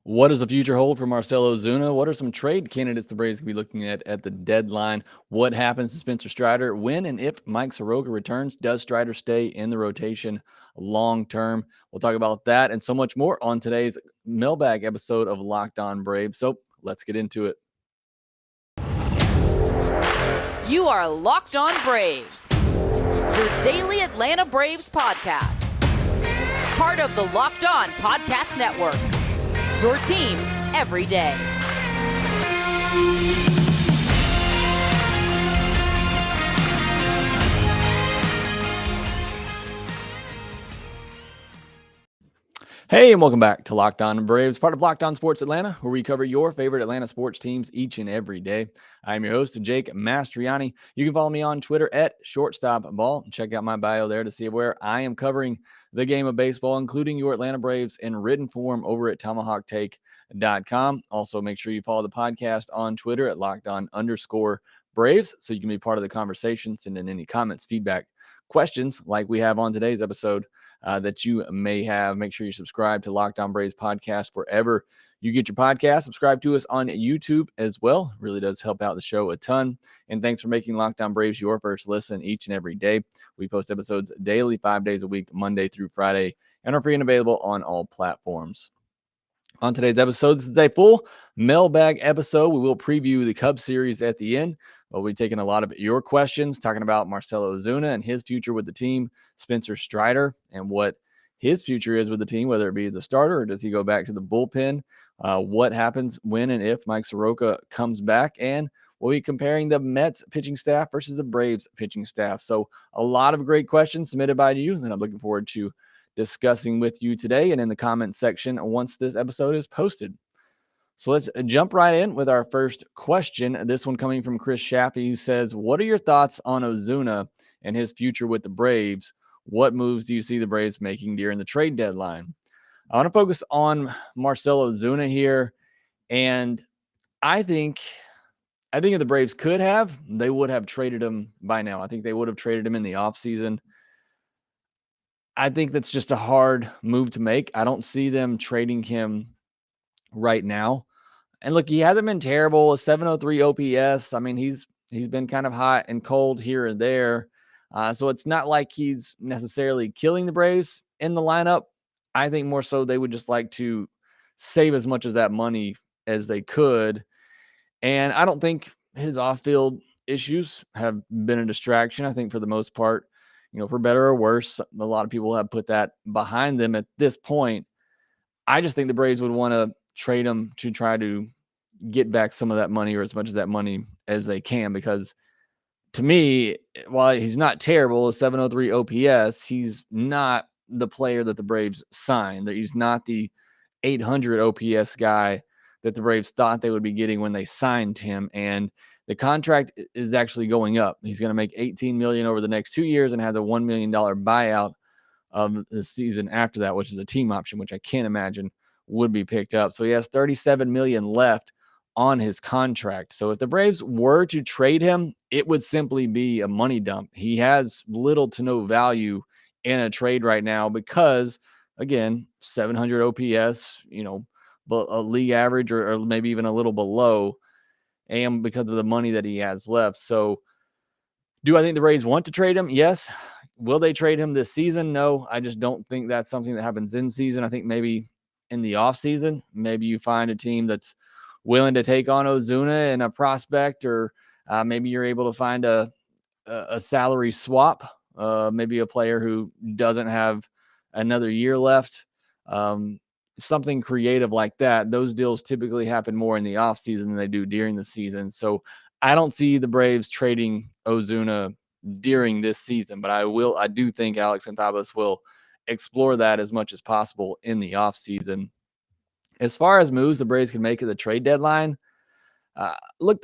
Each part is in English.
What does the future hold for Marcell Ozuna? What are some trade candidates the Braves could be looking at the deadline? What happens to Spencer Strider? When and if Mike Soroka returns, does Strider stay in the rotation long term? We'll talk about that and so much more on today's mailbag episode of Lockedon Braves. So let's get into it. You are Locked On Braves, your daily Atlanta Braves podcast. Part of the Locked On Podcast Network, your team every day. Hey, and welcome back to Locked On Braves, part of Locked On Sports Atlanta, where we cover your favorite Atlanta sports teams each and every day. I'm your host, Jake Mastroianni. You can follow me on Twitter at shortstopball. Check out my bio there to see where I am covering the game of baseball, including your Atlanta Braves in written form over at tomahawktake.com. Also, make sure you follow the podcast on Twitter at LockedOn_Braves so you can be part of the conversation. Send in any comments, feedback, questions like we have on today's episode that you may have. Make sure you subscribe to Locked On Braves podcast wherever you get your podcast. Subscribe to us on YouTube as well. It really does help out the show a ton. And thanks for making Locked On Braves your first listen each and every day. We post episodes daily, 5 days a week, Monday through Friday, and are free and available on all platforms. On today's episode, this is a full mailbag episode. We will preview the Cubs series at the end. We'll be taking a lot of your questions, talking about Marcell Ozuna and his future with the team, Spencer Strider, and what his future is with the team, whether it be the starter or does he go back to the bullpen, what happens when and if Mike Soroka comes back, and we'll be comparing the Mets pitching staff versus the Braves pitching staff. So a lot of great questions submitted by you, and I'm looking forward to discussing with you today and in the comment section once this episode is posted. So let's jump right in with our first question. This one coming from Chris Shappy, who says, what are your thoughts on Ozuna and his future with the Braves? What moves do you see the Braves making during the trade deadline? I want to focus on Marcell Ozuna here. And I think if the Braves could have, they would have traded him by now. I think they would have traded him in the offseason. I think that's just a hard move to make. I don't see them trading him right now. And look, he hasn't been terrible. A 703 OPS. I mean, he's been kind of hot and cold here and there. So it's not like he's necessarily killing the Braves in the lineup. I think more so they would just like to save as much of that money as they could. And I don't think his off-field issues have been a distraction. I think for the most part, for better or worse, a lot of people have put that behind them at this point. I just think the Braves would want to trade him to try to get back some of that money or as much of that money as they can, because to me, while he's not terrible, a 703 OPS, he's not the player that the Braves signed. He's not the 800 OPS guy that the Braves thought they would be getting when they signed him. And the contract is actually going up. He's going to make $18 million over the next 2 years and has a $1 million buyout of the season after that, which is a team option, which I can't imagine would be picked up. So he has $37 million left on his contract. So if the Braves were to trade him, it would simply be a money dump. He has little to no value in a trade right now because, again, 700 OPS, a league average or maybe even a little below, and because of the money that he has left. So do I think the Braves want to trade him? Yes. Will they trade him this season? No, I just don't think that's something that happens in season. I think maybe in the offseason, maybe you find a team that's willing to take on Ozuna and a prospect, or maybe you're able to find a salary swap, maybe a player who doesn't have another year left, something creative like that. Those deals typically happen more in the offseason than they do during the season. So I don't see the Braves trading Ozuna during this season, but I do think Alex Anthopoulos will explore that as much as possible in the offseason. As far as moves the Braves can make at the trade deadline, look,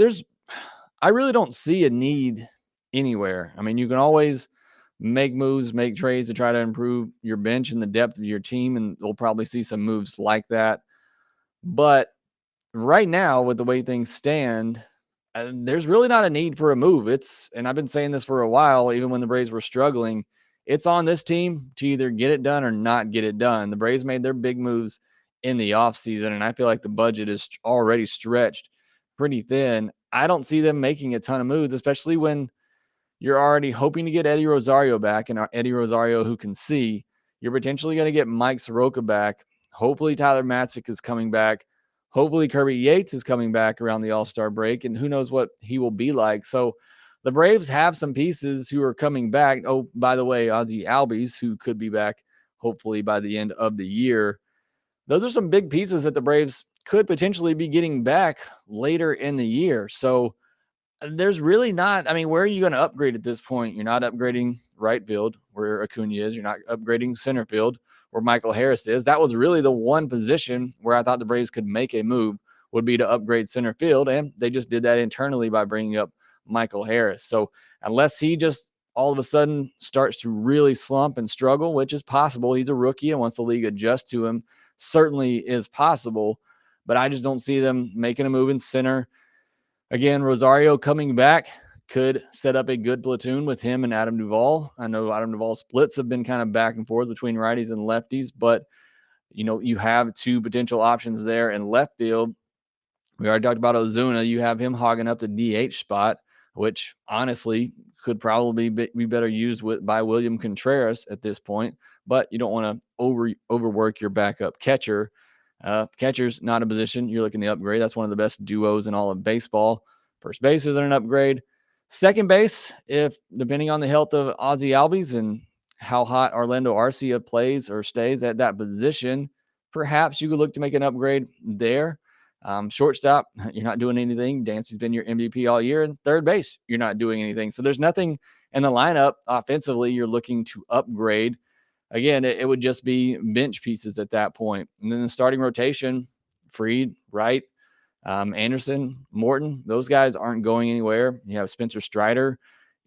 I really don't see a need anywhere. I mean, you can always make moves, make trades to try to improve your bench and the depth of your team, and we'll probably see some moves like that. But right now, with the way things stand, there's really not a need for a move. And I've been saying this for a while, even when the Braves were struggling, it's on this team to either get it done or not get it done. The Braves made their big moves in the offseason, and I feel like the budget is already stretched pretty thin. I don't see them making a ton of moves, especially when you're already hoping to get Eddie Rosario back, and Eddie Rosario who can see. You're potentially going to get Mike Soroka back. Hopefully Tyler Matzik is coming back. Hopefully Kirby Yates is coming back around the All-Star break, and who knows what he will be like. So the Braves have some pieces who are coming back. Oh, by the way, Ozzy Albies, who could be back hopefully by the end of the year. Those are some big pieces that the Braves could potentially be getting back later in the year. So there's really not, I mean, where are you going to upgrade at this point? You're not upgrading right field where Acuna is. You're not upgrading center field where Michael Harris is. That was really the one position where I thought the Braves could make a move, would be to upgrade center field. And they just did that internally by bringing up Michael Harris. So unless he just all of a sudden starts to really slump and struggle, which is possible, he's a rookie, and once the league adjusts to him, certainly is possible. But I just don't see them making a move in center. Again, Rosario coming back could set up a good platoon with him and Adam Duvall. I know Adam Duvall's splits have been kind of back and forth between righties and lefties, but you have two potential options there in left field. We already talked about Ozuna. You have him hogging up the DH spot, which honestly could probably be better used by William Contreras at this point. But you don't want to overwork your backup catcher. Catcher's not a position you're looking to upgrade. That's one of the best duos in all of baseball. First base isn't an upgrade. Second base, if depending on the health of Ozzy Albies and how hot Orlando Arcia plays or stays at that position, perhaps you could look to make an upgrade there. Shortstop, you're not doing anything. Dancy's been your MVP all year. And third base, you're not doing anything. So there's nothing in the lineup offensively you're looking to upgrade. Again, it would just be bench pieces at that point. And then the starting rotation, Fried, Wright, Anderson, Morton, those guys aren't going anywhere. You have Spencer Strider.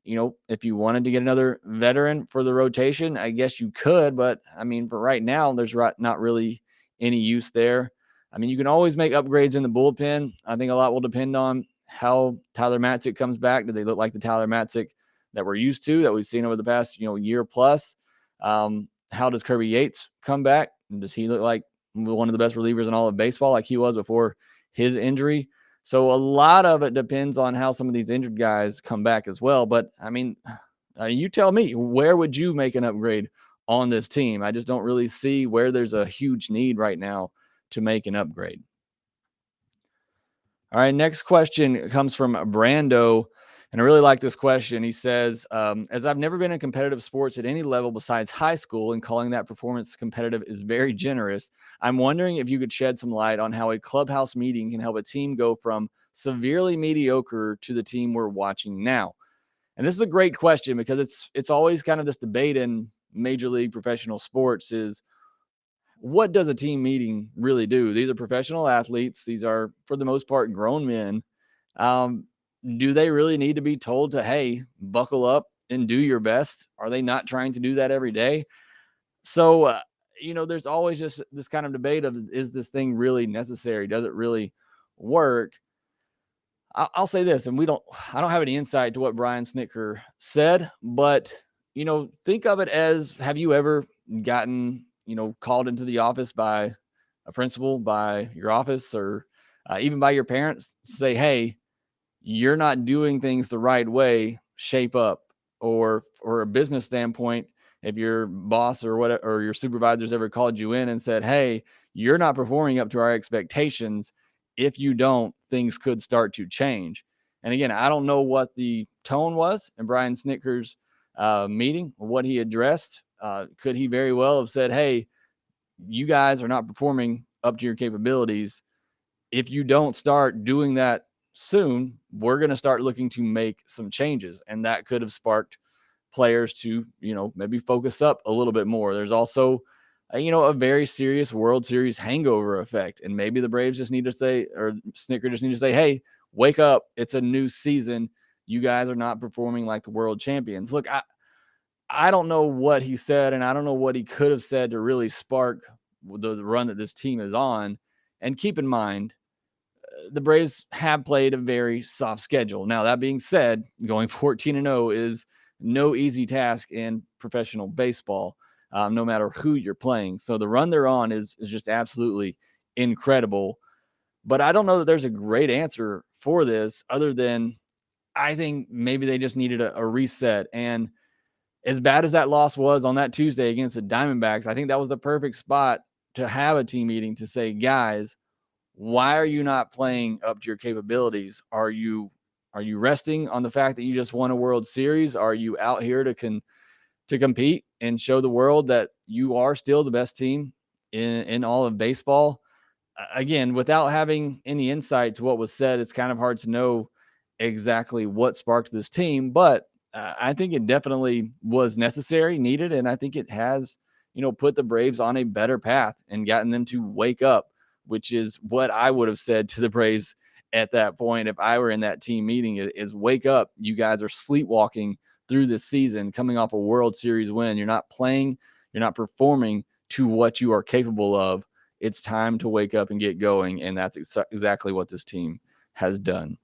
If you wanted to get another veteran for the rotation, I guess you could. But, I mean, for right now, there's not really any use there. I mean, you can always make upgrades in the bullpen. I think a lot will depend on how Tyler Matzik comes back. Do they look like the Tyler Matzik that we're used to, that we've seen over the past, year plus? How does Kirby Yates come back? Does he look like one of the best relievers in all of baseball like he was before his injury? So a lot of it depends on how some of these injured guys come back as well. But, I mean, you tell me, where would you make an upgrade on this team? I just don't really see where there's a huge need right now to make an upgrade. All right, next question comes from Brando, and I really like this question. He says, as I've never been in competitive sports at any level besides high school, and calling that performance competitive is very generous, I'm wondering if you could shed some light on how a clubhouse meeting can help a team go from severely mediocre to the team we're watching now. And this is a great question because it's always kind of this debate in Major League professional sports is, what does a team meeting really do? These are professional athletes. These are, for the most part, grown men. Do they really need to be told to, hey, buckle up and do your best? Are they not trying to do that every day? So, there's always just this kind of debate of, is this thing really necessary? Does it really work? I'll say this, and I don't have any insight to what Brian Snitker said, but, think of it as, have you ever gotten called into the office by a principal, by your office, or even by your parents, say, hey, you're not doing things the right way, shape up. Or a business standpoint, if your boss or whatever, or your supervisors ever called you in and said, hey, you're not performing up to our expectations. If you don't, things could start to change. And again, I don't know what the tone was in Brian Snitker's meeting, or what he addressed. Could he very well have said, hey, you guys are not performing up to your capabilities. If you don't start doing that soon, we're going to start looking to make some changes. And that could have sparked players to, maybe focus up a little bit more. There's also, a very serious World Series hangover effect. And maybe the Braves just need to say, or Snitker just need to say, hey, wake up. It's a new season. You guys are not performing like the world champions. Look, I don't know what he said, and I don't know what he could have said to really spark the run that this team is on. And keep in mind, the Braves have played a very soft schedule. Now, that being said, going 14-0 is no easy task in professional baseball. no matter who you're playing. So the run they're on is just absolutely incredible. But I don't know that there's a great answer for this other than I think maybe they just needed a reset. And as bad as that loss was on that Tuesday against the Diamondbacks, I think that was the perfect spot to have a team meeting to say, guys, why are you not playing up to your capabilities? Are you resting on the fact that you just won a World Series? Are you out here to compete and show the world that you are still the best team in all of baseball? Again, without having any insight to what was said, it's kind of hard to know exactly what sparked this team, but I think it definitely was necessary, needed, and I think it has, put the Braves on a better path and gotten them to wake up, which is what I would have said to the Braves at that point if I were in that team meeting is wake up. You guys are sleepwalking through this season, coming off a World Series win. You're not playing, you're not performing to what you are capable of. It's time to wake up and get going, and that's exactly what this team has done.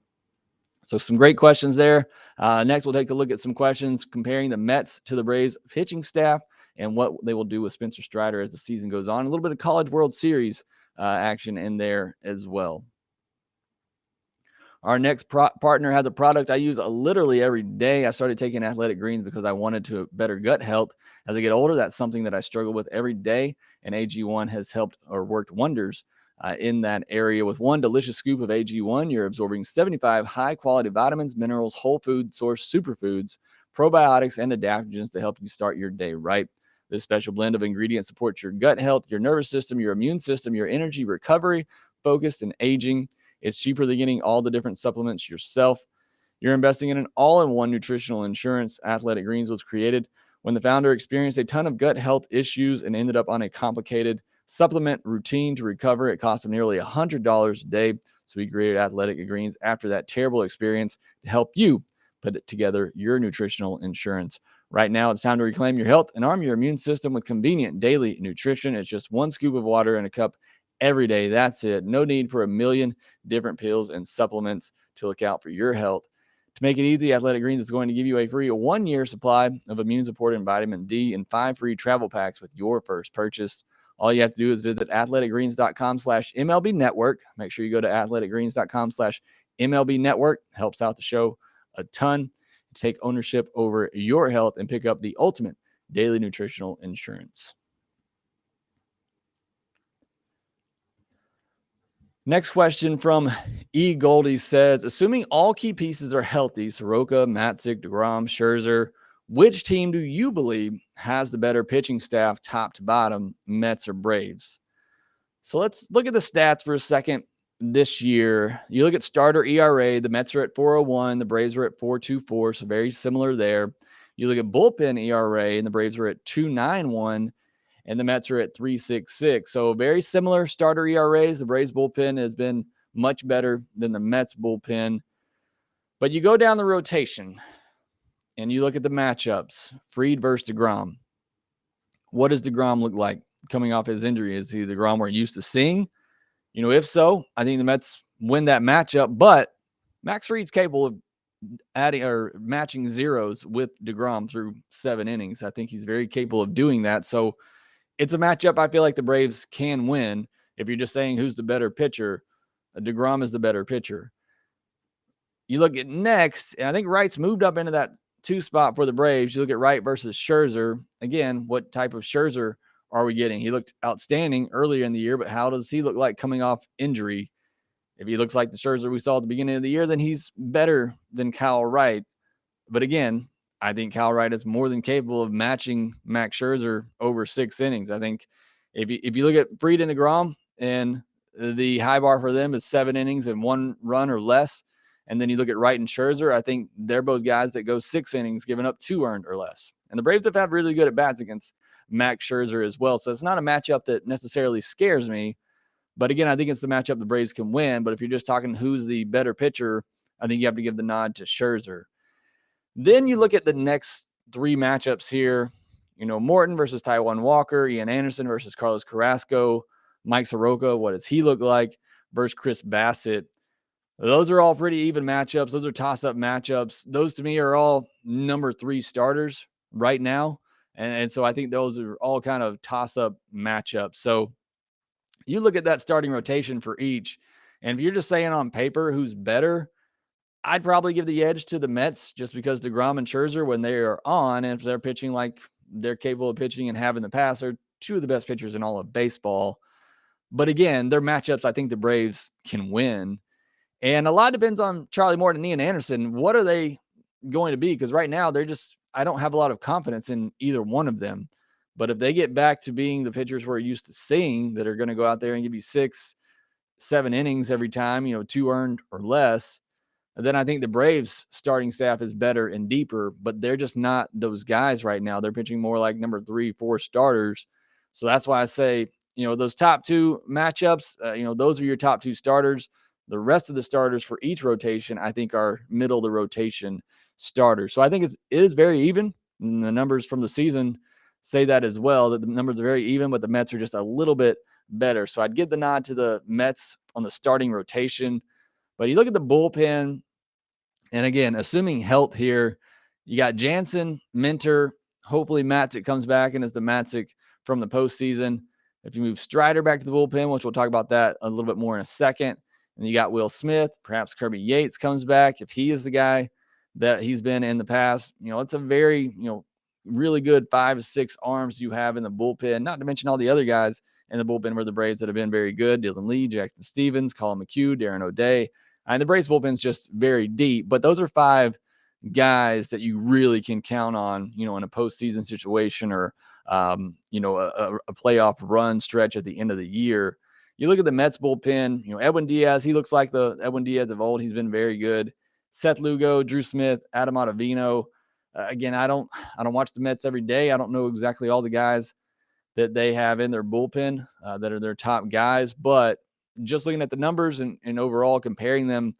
So some great questions there. Next, we'll take a look at some questions comparing the Mets to the Braves pitching staff and what they will do with Spencer Strider as the season goes on. A little bit of College World Series action in there as well. Our next partner has a product I use literally every day. I started taking Athletic Greens because I wanted to better gut health. As I get older, that's something that I struggle with every day, and AG1 has helped or worked wonders in that area. With one delicious scoop of AG1, you're absorbing 75 high-quality vitamins, minerals, whole food source superfoods, probiotics, and adaptogens to help you start your day right. This special blend of ingredients supports your gut health, your nervous system, your immune system, your energy, recovery, focus, and aging. It's cheaper than getting all the different supplements yourself. You're investing in an all-in-one nutritional insurance. Athletic Greens was created when the founder experienced a ton of gut health issues and ended up on a complicated supplement routine to recover. It cost him nearly $100 a day. So he created Athletic Greens after that terrible experience to help you put together your nutritional insurance. Right now, it's time to reclaim your health and arm your immune system with convenient daily nutrition. It's just one scoop of water in a cup every day. That's it. No need for a million different pills and supplements to look out for your health. To make it easy, Athletic Greens is going to give you a free 1-year supply of immune-supporting vitamin D and 5 free travel packs with your first purchase. All you have to do is visit athleticgreens.com/MLB Network. Make sure you go to athleticgreens.com/MLB Network. Helps out the show a ton. Take ownership over your health and pick up the ultimate daily nutritional insurance. Next question from E. Goldie says, assuming all key pieces are healthy, Soroka, Matzik, DeGrom, Scherzer, which team do you believe has the better pitching staff top to bottom, Mets or Braves? So let's look at the stats for a second this year. You look at starter ERA, the Mets are at 4.01, the Braves are at 4.24, so very similar there. You look at bullpen ERA, and the Braves are at 2.91. And the Mets are at 3.66. So very similar starter ERAs. The Braves bullpen has been much better than the Mets bullpen. But you go down the rotation and you look at the matchups. Fried versus DeGrom. What does DeGrom look like coming off his injury? Is he the DeGrom we're used to seeing? If so, I think the Mets win that matchup. But Max Fried's capable of adding or matching zeros with DeGrom through 7 innings. I think he's very capable of doing that. So it's a matchup I feel like the Braves can win. If you're just saying who's the better pitcher, DeGrom is the better pitcher. You look at next, and I think Wright's moved up into that 2 spot for the Braves. You look at Wright versus Scherzer. Again, what type of Scherzer are we getting? He looked outstanding earlier in the year, but how does he look like coming off injury? If he looks like the Scherzer we saw at the beginning of the year, then he's better than Kyle Wright. But again, I think Kyle Wright is more than capable of matching Max Scherzer over 6 innings. I think if you look at Fried and DeGrom, and the high bar for them is 7 innings and 1 run or less, and then you look at Wright and Scherzer, I think they're both guys that go 6 innings, giving up 2 earned or less. And the Braves have had really good at bats against Max Scherzer as well. So it's not a matchup that necessarily scares me. But again, I think it's the matchup the Braves can win. But if you're just talking who's the better pitcher, I think you have to give the nod to Scherzer. Then you look at the next 3 matchups here. Morton versus Taijuan Walker, Ian Anderson versus Carlos Carrasco, Mike Soroka, what does he look like, versus Chris Bassett. Those are all pretty even matchups. Those are toss-up matchups. Those, to me, are all number 3 starters right now. And so I think those are all kind of toss-up matchups. So you look at that starting rotation for each, and if you're just saying on paper who's better, I'd probably give the edge to the Mets just because DeGrom and Scherzer, when they are on, and if they're pitching like they're capable of pitching and have in the past, are two of the best pitchers in all of baseball. But again, their matchups, I think the Braves can win. And a lot depends on Charlie Morton and Ian Anderson. What are they going to be? Because right now, I don't have a lot of confidence in either one of them. But if they get back to being the pitchers we're used to seeing that are going to go out there and give you 6-7 innings every time, 2 earned or less, then I think the Braves starting staff is better and deeper, but they're just not those guys right now. They're pitching more like number 3, 4 starters. So that's why I say, those top 2 matchups, those are your top 2 starters. The rest of the starters for each rotation, I think, are middle of the rotation starters. So I think it is very even. And the numbers from the season say that as well, that the numbers are very even, but the Mets are just a little bit better. So I'd give the nod to the Mets on the starting rotation. But you look at the bullpen, and again, assuming health here, you got Jansen, Minter, hopefully Matzik comes back and is the Matzik from the postseason. If you move Strider back to the bullpen, which we'll talk about that a little bit more in a second, and you got Will Smith, perhaps Kirby Yates comes back if he is the guy that he's been in the past. It's a very, really good 5 to 6 arms you have in the bullpen, not to mention all the other guys in the bullpen for the Braves that have been very good. Dylan Lee, Jackson Stevens, Colin McHugh, Darren O'Day. And the Braves bullpen is just very deep, but those are 5 guys that you really can count on, in a postseason situation or, a playoff run stretch at the end of the year. You look at the Mets bullpen, Edwin Diaz, he looks like the Edwin Diaz of old. He's been very good. Seth Lugo, Drew Smith, Adam Ottavino. Again, I don't watch the Mets every day. I don't know exactly all the guys that they have in their bullpen that are their top guys, but just looking at the numbers and overall comparing them,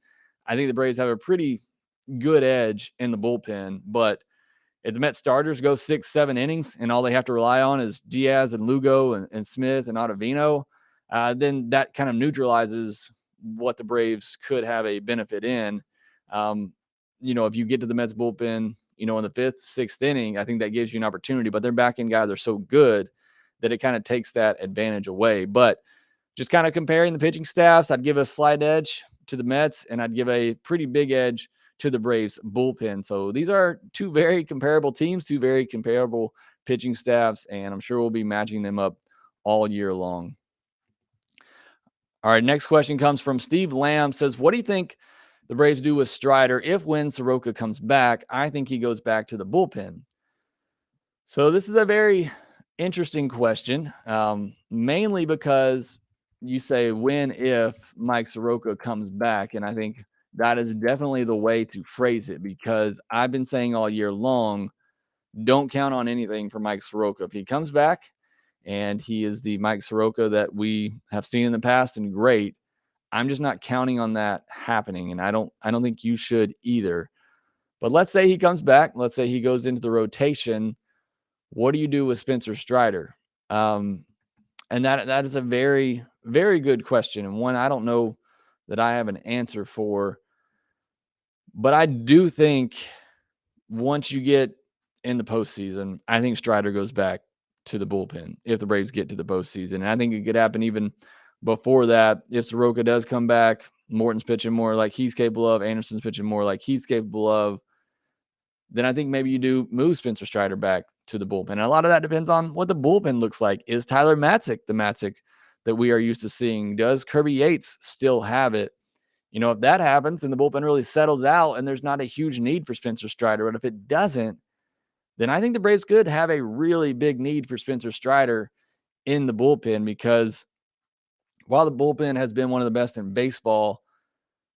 I think the Braves have a pretty good edge in the bullpen. But if the Mets starters go 6-7 innings and all they have to rely on is Diaz and Lugo and Smith and Ottavino, then that kind of neutralizes what the Braves could have a benefit in. If you get to the Mets bullpen, in the 5th, 6th inning, I think that gives you an opportunity. But their back end guys are so good that it kind of takes that advantage away. But just kind of comparing the pitching staffs, I'd give a slight edge to the Mets, and I'd give a pretty big edge to the Braves bullpen. So these are 2 very comparable teams, 2 very comparable pitching staffs, and I'm sure we'll be matching them up all year long. All right, next question comes from Steve Lamb. Says, what do you think the Braves do with Strider if when Soroka comes back? I think he goes back to the bullpen. So this is a very interesting question, mainly because you say when, if Mike Soroka comes back. And I think that is definitely the way to phrase it, because I've been saying all year long, don't count on anything for Mike Soroka. If he comes back and he is the Mike Soroka that we have seen in the past, and great, I'm just not counting on that happening. And I don't think you should either. But let's say he comes back. Let's say he goes into the rotation. What do you do with Spencer Strider? And that is a very, very good question, and one I don't know that I have an answer for. But I do think once you get in the postseason, I think Strider goes back to the bullpen if the Braves get to the postseason. And I think it could happen even before that. If Soroka does come back, Morton's pitching more like he's capable of, Anderson's pitching more like he's capable of, then I think maybe you do move Spencer Strider back to the bullpen. And a lot of that depends on what the bullpen looks like. Is Tyler Matzik the Matzik that we are used to seeing? Does Kirby Yates still have it? If that happens and the bullpen really settles out and there's not a huge need for Spencer Strider, but if it doesn't, then I think the Braves could have a really big need for Spencer Strider in the bullpen, because while the bullpen has been one of the best in baseball,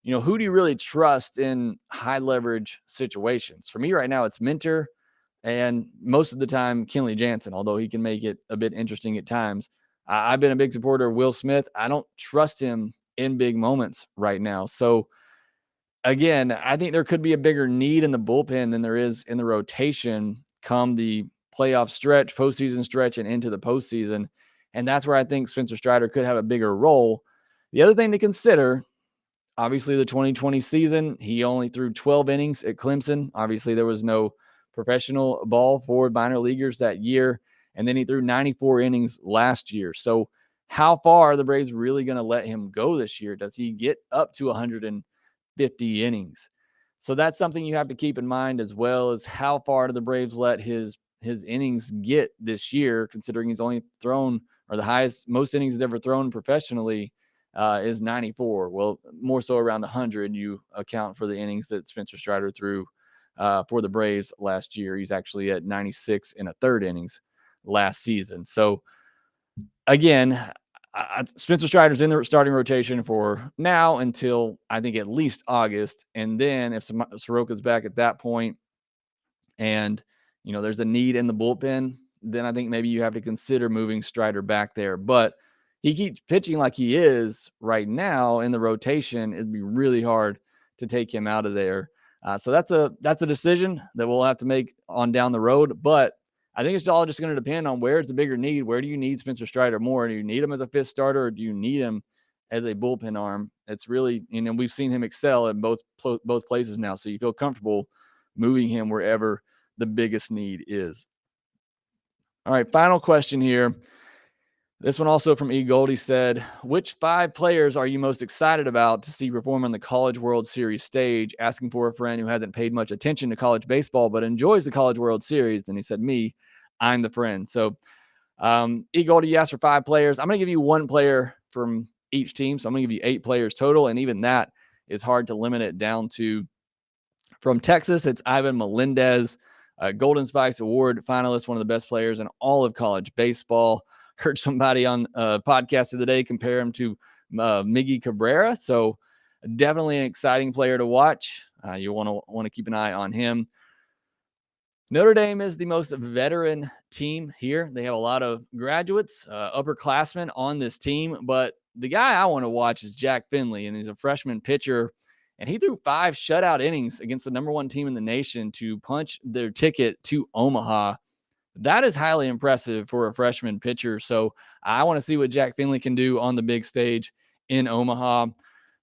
who do you really trust in high leverage situations? For me right now, it's Minter, and most of the time, Kenley Jansen, although he can make it a bit interesting at times. I've been a big supporter of Will Smith. I don't trust him in big moments right now. So again, I think there could be a bigger need in the bullpen than there is in the rotation come the playoff stretch, postseason stretch, and into the postseason. And that's where I think Spencer Strider could have a bigger role. The other thing to consider, obviously the 2020 season, he only threw 12 innings at Clemson. Obviously there was no professional ball for minor leaguers that year. And then he threw 94 innings last year. So how far are the Braves really going to let him go this year? Does he get up to 150 innings? So that's something you have to keep in mind, as well as how far do the Braves let his innings get this year, considering he's only thrown, or the highest, most innings he's ever thrown professionally is 94. Well, more so around 100. You account for the innings that Spencer Strider threw for the Braves last year. He's actually at 96 and a third innings last season. So again, Spencer Strider's in the starting rotation for now until I think at least August. And then if Soroka's back at that point, and there's a need in the bullpen, then I think maybe you have to consider moving Strider back there. But he keeps pitching like he is right now in the rotation. It'd be really hard to take him out of there. So that's a decision that we'll have to make on down the road. But I think it's all just going to depend on where's the bigger need. Where do you need Spencer Strider more? Do you need him as a fifth starter, or do you need him as a bullpen arm? It's really, we've seen him excel at both places now. So you feel comfortable moving him wherever the biggest need is. All right, final question here. This one also from E. Goldie said, which 5 players are you most excited about to see perform on the College World Series stage? Asking for a friend who hasn't paid much attention to college baseball but enjoys the College World Series. And he said, me, I'm the friend. So E. Goldie, you asked for 5 players. I'm going to give you 1 player from each team. So I'm going to give you 8 players total. And even that is hard to limit it down to. From Texas, it's Ivan Melendez, Golden Spikes Award finalist, one of the best players in all of college baseball. Heard somebody on a podcast of the day compare him to Miggy Cabrera. So definitely an exciting player to watch. You want to keep an eye on him. Notre Dame is the most veteran team here. They have a lot of graduates, upperclassmen on this team. But the guy I want to watch is Jack Finley, and he's a freshman pitcher. And he threw 5 shutout innings against the number 1 team in the nation to punch their ticket to Omaha. That is highly impressive for a freshman pitcher. So I want to see what Jack Finley can do on the big stage in Omaha.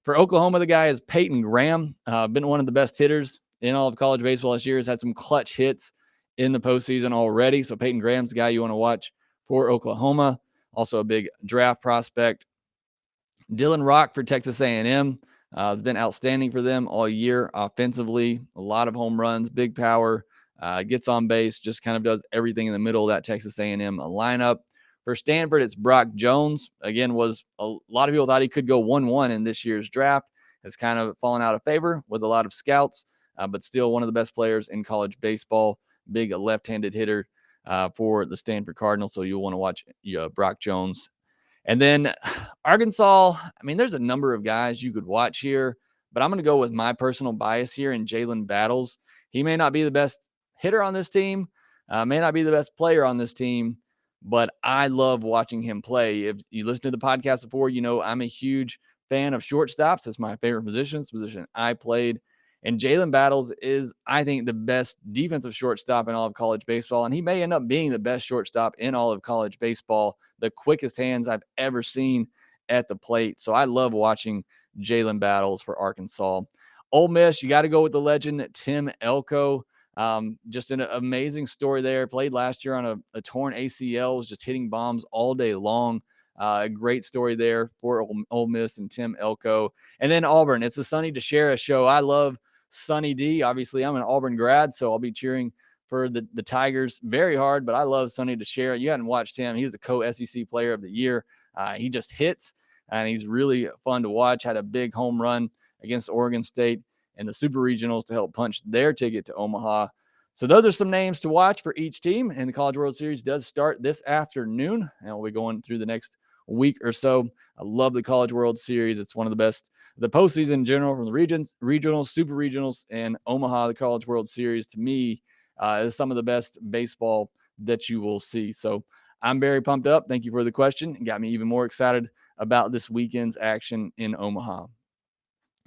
For Oklahoma, the guy is Peyton Graham. Been one of the best hitters in all of college baseball this year. Has had some clutch hits in the postseason already. So Peyton Graham's the guy you want to watch for Oklahoma. Also a big draft prospect. Dylan Rock for Texas A&M. Has been outstanding for them all year offensively. A lot of home runs, big power, gets on base, just kind of does everything in the middle of that Texas A&M lineup. For Stanford, it's Brock Jones. Again, was a lot of people thought he could go 1-1 in this year's draft. Has kind of fallen out of favor with a lot of scouts, but still one of the best players in college baseball. Big left-handed hitter for the Stanford Cardinals, so you'll want to watch Brock Jones. And then Arkansas, there's a number of guys you could watch here, but I'm going to go with my personal bias here in Jalen Battles. He may not be the best hitter on this team, may not be the best player on this team, but I love watching him play. If you listen to the podcast before, I'm a huge fan of shortstops. That's my favorite position. It's the position I played. And Jalen Battles is, I think, the best defensive shortstop in all of college baseball. And he may end up being the best shortstop in all of college baseball. The quickest hands I've ever seen at the plate. So I love watching Jalen Battles for Arkansas. Ole Miss, you got to go with the legend, Tim Elko. Just an amazing story there. Played last year on a torn ACL, was just hitting bombs all day long. A great story there for Ole Miss and Tim Elko. And then Auburn, it's a Sonny DeShera show. I love Sonny D. Obviously, I'm an Auburn grad, so I'll be cheering for the Tigers very hard, but I love Sonny DeShera. You hadn't watched him. He's the co-SEC player of the year. He just hits, and he's really fun to watch. Had a big home run against Oregon State in the Super Regionals to help punch their ticket to Omaha. So those are some names to watch for each team, and the College World Series does start this afternoon, and we'll be going through the next week or so. I love the College World Series. It's one of the best, the postseason in general, from the regionals, super regionals, and Omaha. The College World Series, to me, is some of the best baseball that you will see. So I'm very pumped up. Thank you for the question. It got me even more excited about this weekend's action in Omaha.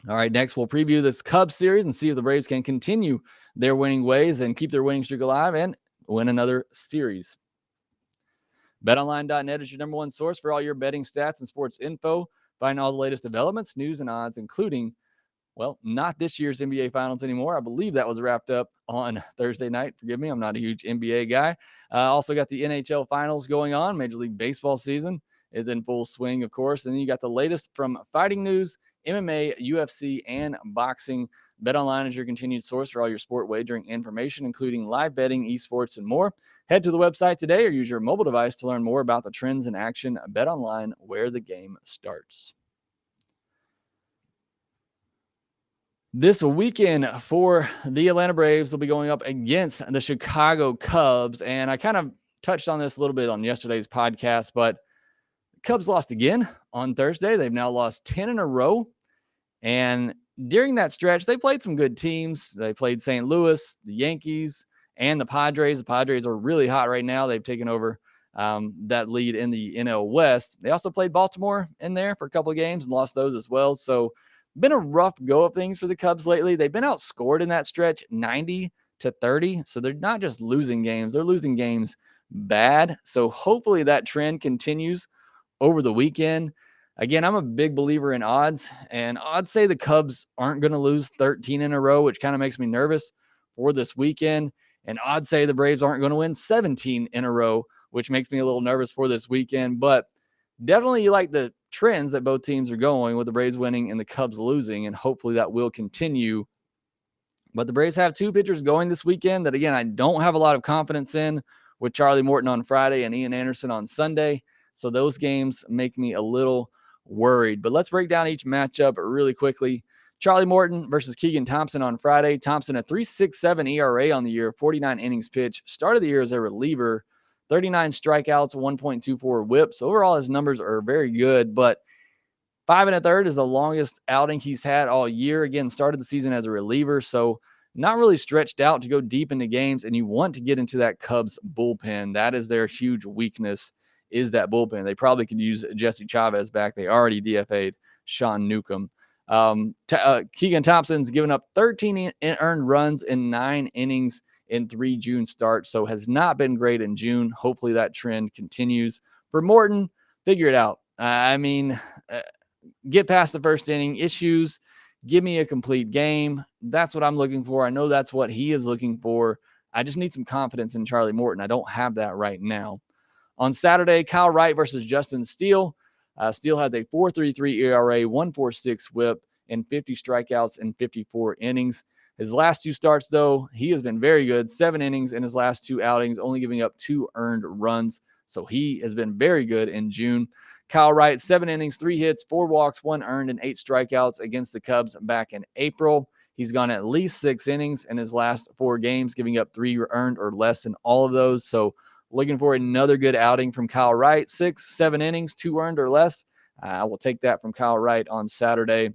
All right, next we'll preview this Cubs series and see if the Braves can continue their winning ways and keep their winning streak alive and win another series. BetOnline.net is your number 1 source for all your betting stats and sports info. Find all the latest developments, news, and odds, including well, not this year's NBA Finals anymore. I believe that was wrapped up on Thursday night. Forgive me, I'm not a huge NBA guy. Also got the NHL Finals going on. Major League Baseball season is in full swing, of course. And then you got the latest from fighting news, MMA, UFC, and boxing. BetOnline is your continued source for all your sport wagering information, including live betting, esports, and more. Head to the website today or use your mobile device to learn more about the trends in action. BetOnline, where the game starts. This weekend for the Atlanta Braves, will be going up against the Chicago Cubs. And I kind of touched on this a little bit on yesterday's podcast, but Cubs lost again on Thursday. They've now lost 10 in a row. And during that stretch, they played some good teams. They played St. Louis, the Yankees, and the Padres. The Padres are really hot right now. They've taken over that lead in the NL West. They also played Baltimore in there for a couple of games and lost those as well. So been a rough go of things for the Cubs lately. They've been outscored in that stretch 90-30. So they're not just losing games, they're losing games bad. So hopefully that trend continues over the weekend. Again, I'm a big believer in odds, and odds say the Cubs aren't going to lose 13 in a row, which kind of makes me nervous for this weekend. And odds say the Braves aren't going to win 17 in a row, which makes me a little nervous for this weekend. But definitely you like the trends that both teams are going, with the Braves winning and the Cubs losing, and hopefully that will continue. But the Braves have two pitchers going this weekend that, again, I don't have a lot of confidence in, with Charlie Morton on Friday and Ian Anderson on Sunday. So those games make me a little worried. But let's break down each matchup really quickly. Charlie Morton versus Keegan Thompson on Friday. Thompson, a 3.67 ERA on the year, 49 innings pitched. Started the year as a reliever, 39 strikeouts, 1.24 whip. So overall, his numbers are very good, but 5 1/3 is the longest outing he's had all year. Again, started the season as a reliever, so not really stretched out to go deep into games, and you want to get into that Cubs bullpen. That is their huge weakness, is that bullpen. They probably could use Jesse Chavez back. They already DFA'd Sean Newcomb. Keegan Thompson's given up 13 earned runs in 9 innings in 3 June starts, so has not been great in June. Hopefully that trend continues. For Morton, figure it out. Get past the first inning issues. Give me a complete game. That's what I'm looking for. I know that's what he is looking for. I just need some confidence in Charlie Morton. I don't have that right now. On Saturday, Kyle Wright versus Justin Steele. Steele has a 4.33 ERA, 1.46 whip, and 50 strikeouts in 54 innings. His last 2 starts, though, he has been very good. 7 innings in his last 2 outings, only giving up 2 earned runs. So he has been very good in June. Kyle Wright, 7 innings, 3 hits, 4 walks, 1 earned, and 8 strikeouts against the Cubs back in April. He's gone at least 6 innings in his last 4 games, giving up 3 earned or less in all of those. So looking for another good outing from Kyle Wright. 6, 7 innings, 2 earned or less. I will take that from Kyle Wright on Saturday.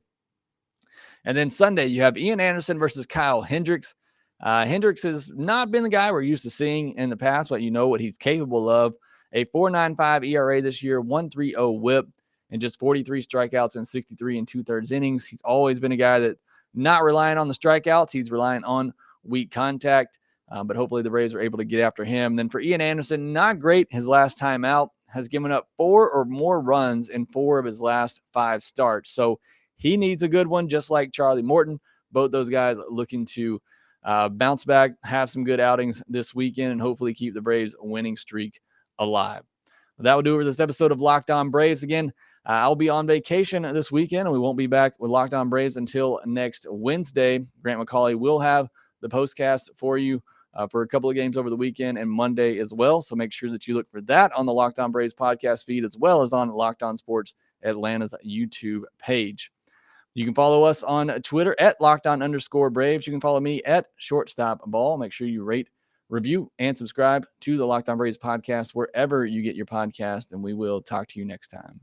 And then Sunday, you have Ian Anderson versus Kyle Hendricks. Hendricks has not been the guy we're used to seeing in the past, but you know what he's capable of. A 4.95 ERA this year, 1.30 whip, and just 43 strikeouts and 63 2/3 innings. He's always been a guy that not relying on the strikeouts. He's relying on weak contact, but hopefully the Braves are able to get after him. And then for Ian Anderson, not great his last time out. Has given up 4 or more runs in 4 of his last 5 starts. So he needs a good one, just like Charlie Morton. Both those guys looking to bounce back, have some good outings this weekend, and hopefully keep the Braves winning streak alive. That will do it for this episode of Lockedon Braves. Again, I'll be on vacation this weekend, and we won't be back with Lockedon Braves until next Wednesday. Grant McCauley will have the postcast for you for a couple of games over the weekend and Monday as well. So make sure that you look for that on the Lockedon Braves podcast feed, as well as on Lockedon Sports Atlanta's YouTube page. You can follow us on Twitter at @Lockedon_Braves. You can follow me at ShortstopBall. Make sure you rate, review, and subscribe to the Lockedon Braves podcast wherever you get your podcast, and we will talk to you next time.